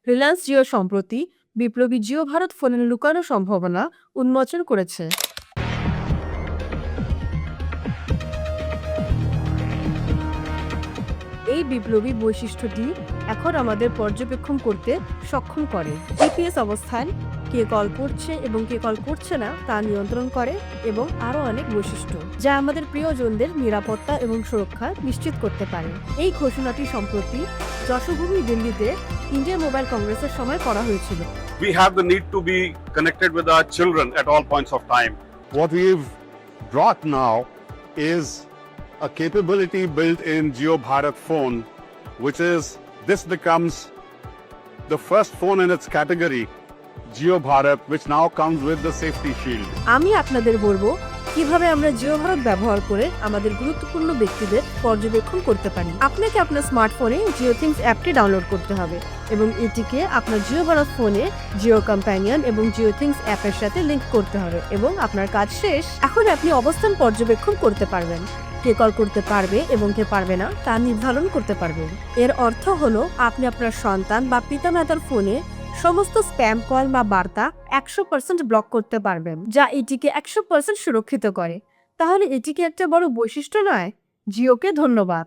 রিলায়েন্স জিও সম্প্রতি বিপ্লবী জিও ভারত ফোনের লুকানো সম্ভাবনা উন্মোচন করেছে। এই বিপ্লবী বৈশিষ্ট্যটি এখন আমাদের পর্যবেক্ষণ করতে সক্ষম করে। জিপিএস অবস্থান, কে কল করছে এবং কে কল করছে না তা নিয়ন্ত্রণ করে, এবং আরও অনেক বৈশিষ্ট্য যা আমাদের প্রিয়জনদের নিরাপত্তা এবং সুরক্ষা নিশ্চিত করতে পারে। এই ঘোষণাটি সম্প্রতি যশোভূমি দিল্লিতে ইন্ডিয়া মোবাইল কংগ্রেসের সময় করা হয়েছিল। We have the need to be connected with our children at all points of time. What we've brought now is a capability built in Jio Bharat phone, which is this becomes the first phone in its category, Jio Bharat, which now comes with the safety shield. আমি আপনাদের বলবো কিভাবে আমরা জিও ভারত ব্যবহার করে আমাদের গুরুত্বপূর্ণ ব্যক্তিদের পর্যবেক্ষণ করতে পারি। আপনাকে আপনার স্মার্টফোনে জিও থিংস অ্যাপটি ডাউনলোড করতে হবে এবং এটিকে আপনার জিও ভারত ফোনে জিও কম্প্যানিয়ন এবং জিও থিংস অ্যাপের সাথে লিংক করতে হবে এবং আপনার কাজ শেষ। এখন আপনি অবস্থান পর্যবেক্ষণ করতে পারবেন, কে কল করতে পারবে এবং কে পারবে না তা নির্ধারণ করতে পারবেন। এর অর্থ হলো আপনি আপনার সন্তান বা পিতামাতার ফোনে সমস্ত স্প্যাম কল বা বার্তা 100% ব্লক করতে পারবেন, যা এটিকে 100% সুরক্ষিত করে। তাহলে এটিকে একটা বড় বৈশিষ্ট্য নয়? জিওকে ধন্যবাদ।